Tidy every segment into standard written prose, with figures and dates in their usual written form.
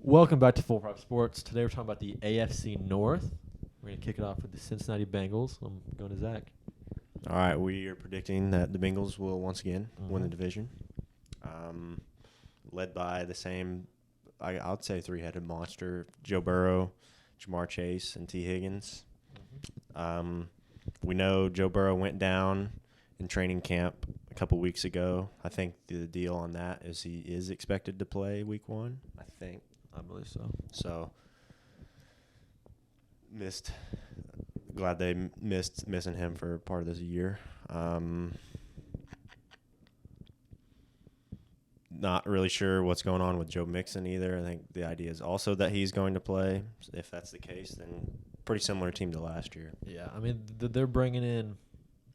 Welcome back to Full Prep Sports. Today we're talking about the AFC North. We're going to kick it off with the Cincinnati Bengals. I'm going to Zach. All right, we are predicting that the Bengals will once again win the division, led by the same, I would say, three-headed monster: Joe Burrow, Jamar Chase, and T. Higgins. We know Joe Burrow went down in training camp a couple weeks ago. I think the deal on that is he is expected to play Week 1. I think. I believe so. So glad they missing him for part of this year. Not really sure what's going on with Joe Mixon either. I think the idea is also that he's going to play. If that's the case, then pretty similar team to last year. Yeah, I mean, they're bringing in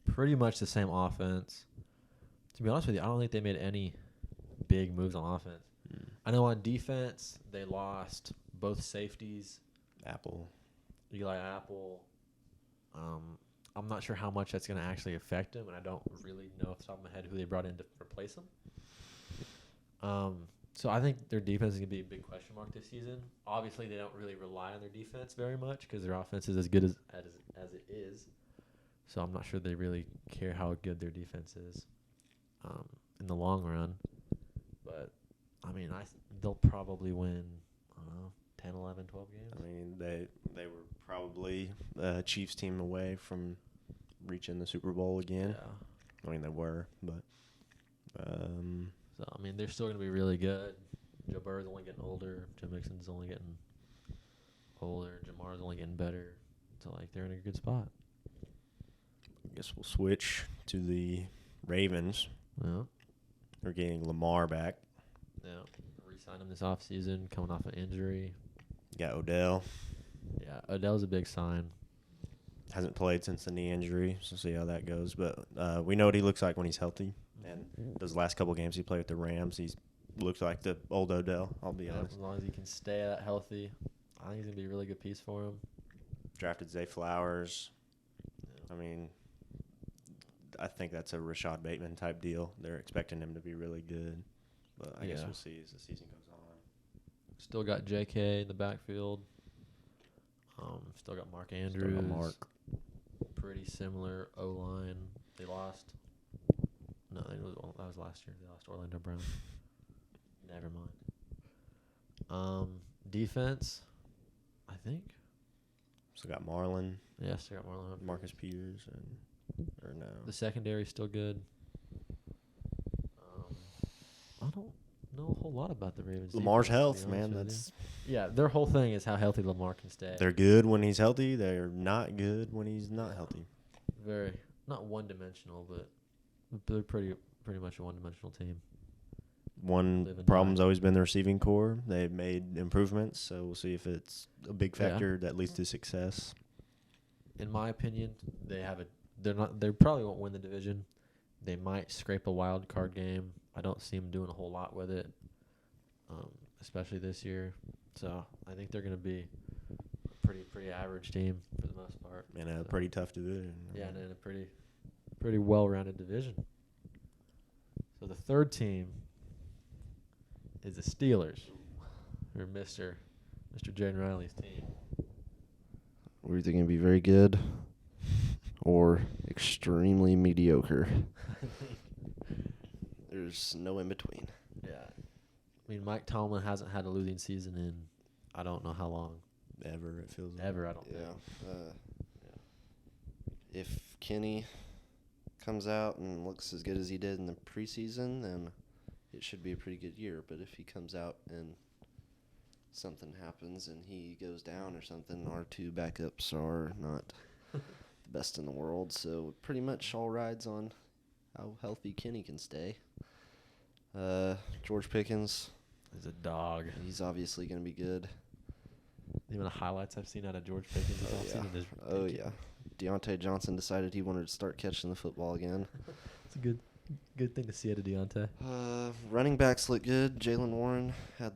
pretty much the same offense. To be honest with you, I don't think they made any big moves on offense. I know on defense, they lost both safeties. Eli Apple. I'm not sure how much that's going to actually affect him, and I don't really know off the top of my head who they brought in to replace him. So I think their defense is going to be a big question mark this season. Obviously, they don't really rely on their defense very much because their offense is as good as it is. So I'm not sure they really care how good their defense is in the long run. But, I mean, they'll probably win, I don't know, 10, 11, 12 games. I mean, they were probably a Chiefs team away from reaching the Super Bowl again. Yeah. I mean, they were, but So, I mean, they're still going to be really good. Joe Burrow's only getting older. Joe Mixon's only getting older. Jamar's only getting better. So, like, they're in a good spot. I guess we'll switch to the Ravens. Yeah. They're getting Lamar back. Yeah. Re-signed him this offseason, coming off an injury. You got Odell. Yeah, Odell's a big sign. Hasn't played since the knee injury, so see how that goes. But we know what he looks like when he's healthy. And those last couple games he played with the Rams, he's looked like the old Odell, I'll be honest. As long as he can stay that healthy, I think he's going to be a really good piece for him. Drafted Zay Flowers. Yeah. I mean, I think that's a Rashad Bateman type deal. They're expecting him to be really good. But I guess we'll see as the season goes on. Still got J.K. in the backfield. Still got Mark Andrews. Still got Mark. Pretty similar O-line. They lost. No, that was last year. They lost Orlando Brown. Never mind. Defense, I think. Still got Marlon. Yeah, still got Marlon. Marcus Peters. Or no. The secondary's still good. I don't know a whole lot about the Ravens. Lamar's defense, health, man. Yeah, their whole thing is how healthy Lamar can stay. They're good when he's healthy. They're not good when he's not healthy. Very not one-dimensional, but they're pretty much a one-dimensional team. One problem's always been the receiving core. They've made improvements, so we'll see if it's a big factor that leads to success. In my opinion, they probably won't win the division. They might scrape a wild card game. I don't see them doing a whole lot with it, especially this year. So I think they're going to be a pretty average team for the most part. And a pretty tough division. Yeah, and in a pretty well-rounded division. So the third team is the Steelers, or Mr. Jaden Riley's team. We're either going to be very good or extremely mediocre. There's no in between. Yeah. I mean, Mike Tomlin hasn't had a losing season in I don't know how long. Ever, it feels like. Ever, I don't think. If Kenny comes out and looks as good as he did in the preseason, then it should be a pretty good year. But if he comes out and something happens and he goes down or something, our two backups are not the best in the world. So pretty much all rides on how healthy Kenny can stay. George Pickens. He's a dog. He's obviously going to be good. Even the highlights I've seen out of George Pickens this offseason is ridiculous. Oh, yeah. Deontay Johnson decided he wanted to start catching the football again. It's a good thing to see out of Deontay. Running backs look good. Jalen Warren had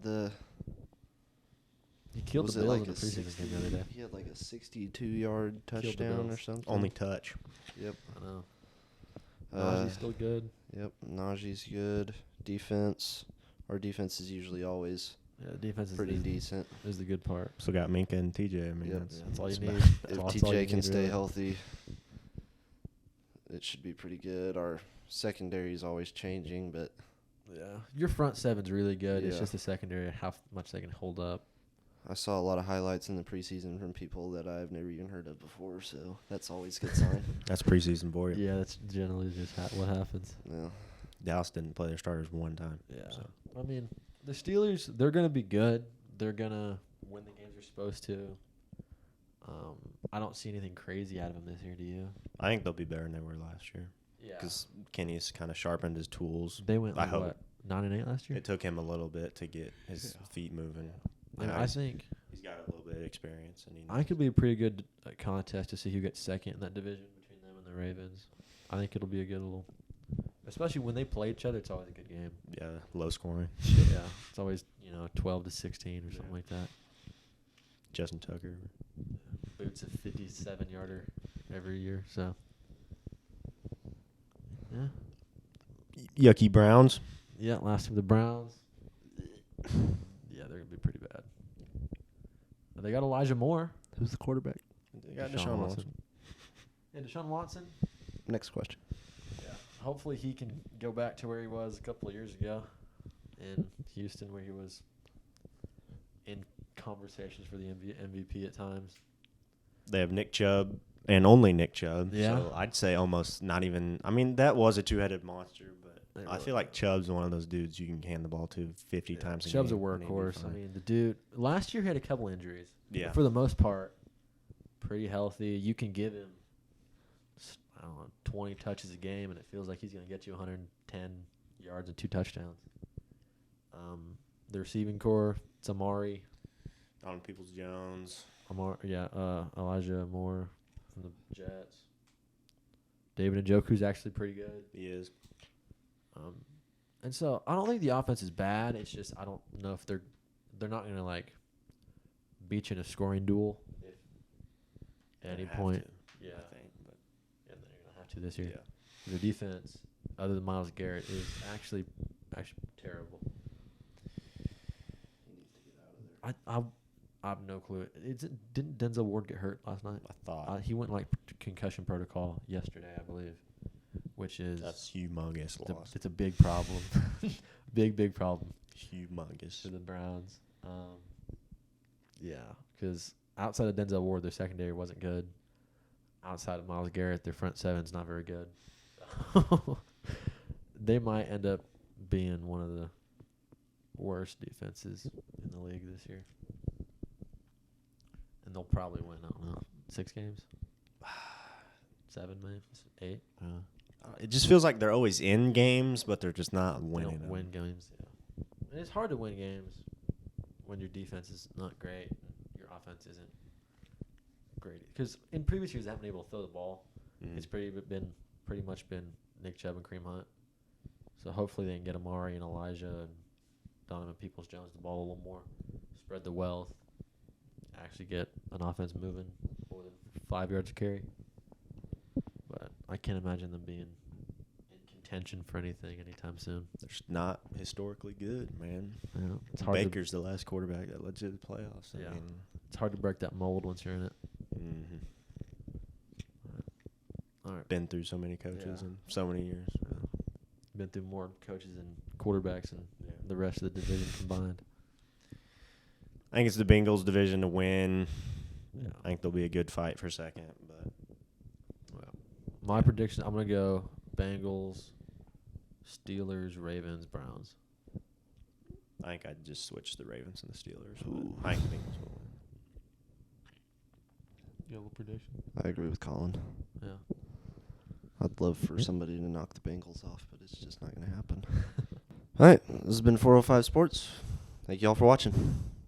He killed the Bills in the preseason game the other day. He had like a 62-yard touchdown or something. Only touch. Yep. I know. Najee's still good. Yep. Najee's good. Defense. Our defense is usually always Yeah, the defense pretty decent. is the good part. Still got Minka and TJ. I mean, Yep. That's all you need. If That's all you TJ can need, stay really. healthy, it should be pretty good. Our secondary is always changing, but Yeah, your front seven's really good. It's Yeah. just the secondary, how much they can hold up. I saw a lot of highlights in the preseason from people that I've never even heard of before, so that's always a good sign. that's preseason for you. Yeah, that's generally just what happens. Yeah. Dallas didn't play their starters one time. Yeah. So. I mean, the Steelers, they're going to be good. They're going to win the games they're supposed to. I don't see anything crazy out of them this year, do you? I think they'll be better than they were last year. Yeah. Because Kenny's kind of sharpened his tools. They went, I like, hope. what, 9-8 last year? It took him a little bit to get his feet moving. And I think he's got a little bit of experience. And I could be a pretty good contest to see who gets second in that division between them and the Ravens. I think it'll be a good little, especially when they play each other. It's always a good game. Yeah, low scoring. Yeah, it's always 12-16 or something like that. Justin Tucker. Boots a 57-yarder every year. So Yucky Browns. yeah, last time the Browns. Yeah, they're gonna be pretty bad. But they got Elijah Moore. Who's the quarterback? They got Deshaun Watson. Yeah, Deshaun Watson. Next question. Yeah. Hopefully he can go back to where he was a couple of years ago in Houston, where he was in conversations for the MVP at times. They have Nick Chubb and only Nick Chubb. Yeah. So I'd say almost not even. I mean, that was a two-headed monster, but It I really feel like Chubb's one of those dudes you can hand the ball to 50 times a Chubb's a game. and he'd be workhorse. I fine. mean, the dude last year he had a couple injuries. Yeah. But for the most part, pretty healthy. You can give him, I don't know, 20 touches a game, and it feels like he's going to get you 110 yards and 2 touchdowns. The receiving core, it's Amari. Donovan Peoples-Jones. Elijah Moore from the Jets. David Njoku's actually pretty good. He is. And so I don't think the offense is bad. It's just I don't know if they're not going to like beat you in a scoring duel at any They have point. to, Yeah, I think. But and they're going to have to this year. yeah. Their defense, other than Myles Garrett, is actually terrible. I have no clue. Didn't Denzel Ward get hurt last night? I thought He went like concussion protocol yesterday, I believe, which is that's humongous loss. it's a big problem, big problem Humongous. for the Browns. Yeah, because outside of Denzel Ward, their secondary wasn't good. Outside of Myles Garrett, their front seven's not very good. They might end up being one of the worst defenses in the league this year. And they'll probably win, I don't know, 6 games? 7 maybe? 8? It just feels like they're always in games, but they're just not They winning. don't them. win games, yeah. And it's hard to win games when your defense is not great and your offense isn't great. Because in previous years, they haven't been able to throw the ball. Mhm. It's pretty much been Nick Chubb and Kareem Hunt. So hopefully they can get Amari and Elijah and Donovan Peoples-Jones the ball a little more, spread the wealth, actually get an offense moving more than 5 yards a carry. But I can't imagine them being in contention for anything anytime soon. They're just not historically good, man. Yeah, it's hard. Baker's the last quarterback that led to the playoffs. Yeah. I mean, It's hard to break that mold once you're in it. mhm. All right. Been through so many coaches Yeah. in so many years. Been through more coaches and quarterbacks and the rest of the division combined. I think it's the Bengals' division to win. Yeah. I think there'll be a good fight for second, but My prediction, I'm going to go Bengals, Steelers, Ravens, Browns. I think I'd just switch the Ravens and the Steelers. Ooh. But I think the Bengals will win. You have a prediction? I agree with Colin. Yeah. I'd love for somebody to knock the Bengals off, but it's just not going to happen. All right, this has been 405 Sports. Thank you all for watching.